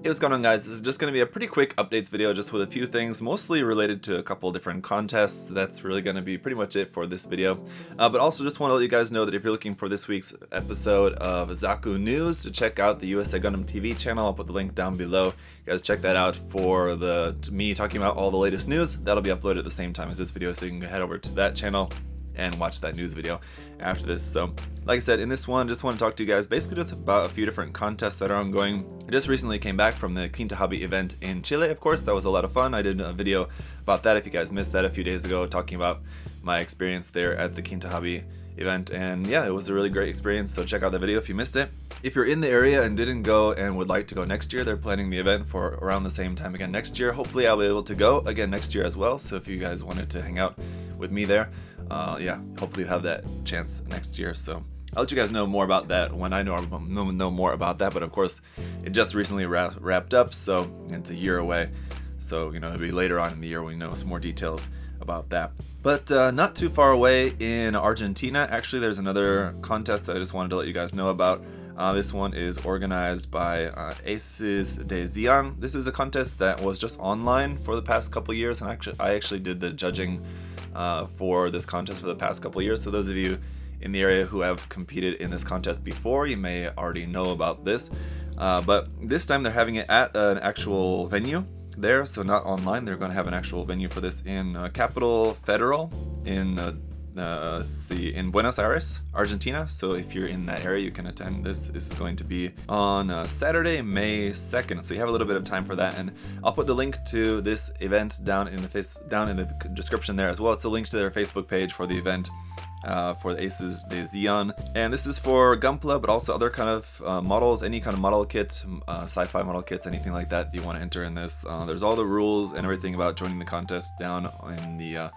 Hey, what's going on, guys? This is just going to be a pretty quick updates video just with a few things, mostly related to a couple different contests. That's really going to be pretty much it for this video. But also just want to let you guys know that if you're looking for this week's episode of Zaku News, to check out the USA Gundam TV channel. I'll put the link down below. You guys check that out for me talking about all the latest news. That'll be uploaded at the same time as this video, so you can head over to that channel and watch that news video after this. So like I said, in this one, just want to talk to you guys basically just about a few different contests that are ongoing. I just recently came back from the Quinta hobby event in Chile. Of course, that was a lot of fun. I did a video about that if you guys missed that a few days ago, talking about my experience there at the Quinta hobby event, and yeah, it was a really great experience, so check out the video if you missed it. If you're in the area and didn't go and would like to go next year, they're planning the event for around the same time again next year. Hopefully I'll be able to go again next year as well, so if you guys wanted to hang out with me there, yeah, hopefully you have that chance next year. So I'll let you guys know more about that when I know more about that, but of course it just recently wrapped up, so it's a year away, so you know, it'll be later on in the year when we know some more details about that. But not too far away in Argentina, actually, there's another contest that I just wanted to let you guys know about. This one is organized by Aces de Zion. This is a contest that was just online for the past couple years, and I actually did the judging for this contest for the past couple years. So those of you in the area who have competed in this contest before, you may already know about this. But this time they're having it at an actual venue there, so not online. They're going to have an actual venue for this in Capital Federal in Buenos Aires, Argentina. So if you're in that area, you can attend this. This is going to be on Saturday, May 2nd. So you have a little bit of time for that, and I'll put the link to this event down in the description there as well. It's a link to their Facebook page for the event. For the Aces de Zion, and this is for Gunpla, but also other kind of models, any kind of model kit, sci-fi model kits, anything like that you want to enter in this. There's all the rules and everything about joining the contest down in the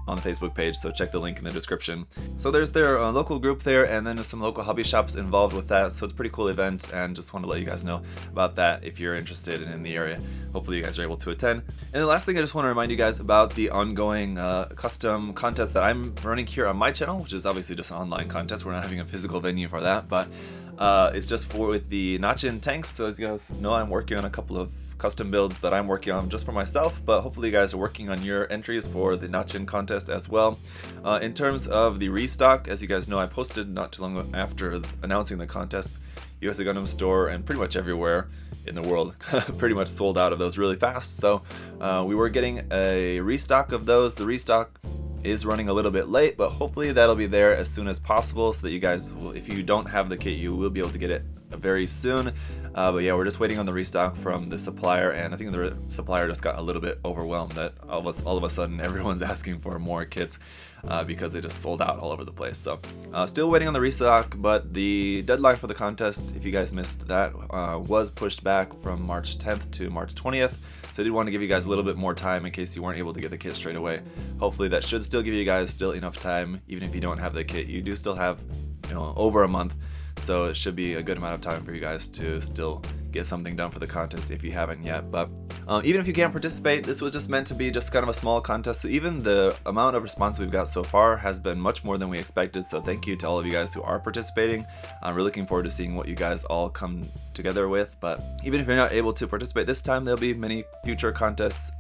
on the Facebook page, so check the link in the description. So there's their local group there, and then some local hobby shops involved with that, so it's a pretty cool event, and just want to let you guys know about that if you're interested and in the area. Hopefully you guys are able to attend. And the last thing I just want to remind you guys about the ongoing custom contest that I'm running here on my channel, which is obviously just an online contest. We're not having a physical venue for that, but it's just for with the Nachin tanks. So as you guys know, I'm working on a couple of custom builds that I'm working on just for myself, but hopefully you guys are working on your entries for the Nachin contest as well. In terms of the restock, as you guys know, I posted not too long after announcing the contest, USA Gundam store and pretty much everywhere in the world pretty much sold out of those really fast, so we were getting a restock of those. The restock is running a little bit late, but hopefully that'll be there as soon as possible, so that you guys will, if you don't have the kit, you will be able to get it very soon. But yeah, we're just waiting on the restock from the supplier, and I think the supplier just got a little bit overwhelmed that all of a sudden everyone's asking for more kits because they just sold out all over the place. So still waiting on the restock, but the deadline for the contest, if you guys missed that, was pushed back from March 10th to March 20th. So I did want to give you guys a little bit more time in case you weren't able to get the kit straight away. Hopefully that should still give you guys still enough time. Even if you don't have the kit, you do still have, you know, over a month. So it should be a good amount of time for you guys to still get something done for the contest if you haven't yet. But even if you can't participate, this was just meant to be just kind of a small contest. So even the amount of response we've got so far has been much more than we expected. So thank you to all of you guys who are participating. We're looking forward to seeing what you guys all come together with. But even if you're not able to participate this time, there'll be many future contests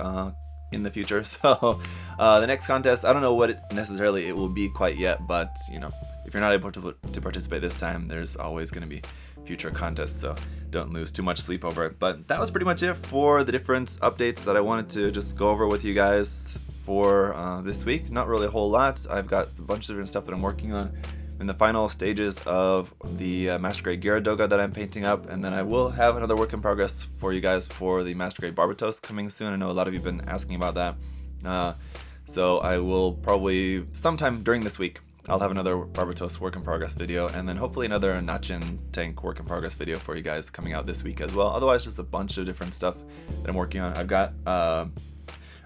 in the future. So the next contest, I don't know what necessarily it will be quite yet, but you know, if you're not able to participate this time, there's always going to be future contests, so don't lose too much sleep over it. But that was pretty much it for the different updates that I wanted to just go over with you guys for this week. Not really a whole lot. I've got a bunch of different stuff that I'm working on in the final stages of the Master Grade Gyaradoga that I'm painting up, and then I will have another work in progress for you guys for the Master Grade Barbatos coming soon. I know a lot of you have been asking about that, so I will probably sometime during this week I'll have another Barbatos work in progress video, and then hopefully another Nachin tank work in progress video for you guys coming out this week as well. Otherwise, just a bunch of different stuff that I'm working on. I've got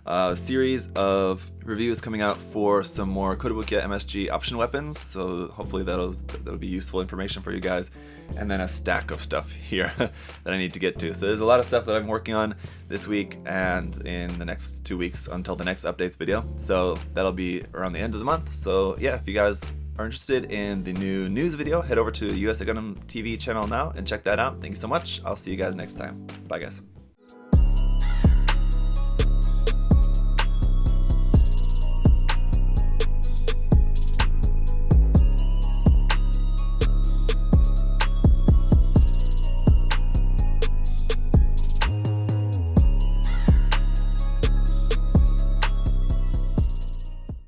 a series of reviews coming out for some more Kotobukiya MSG option weapons, so hopefully that'll be useful information for you guys, and then a stack of stuff here that I need to get to. So there's a lot of stuff that I'm working on this week and in the next 2 weeks until the next updates video, so that'll be around the end of the month. So yeah, if you guys are interested in the new news video, head over to USA Gundam TV channel now and check that out. Thank you so much. I'll see you guys next time. Bye, guys.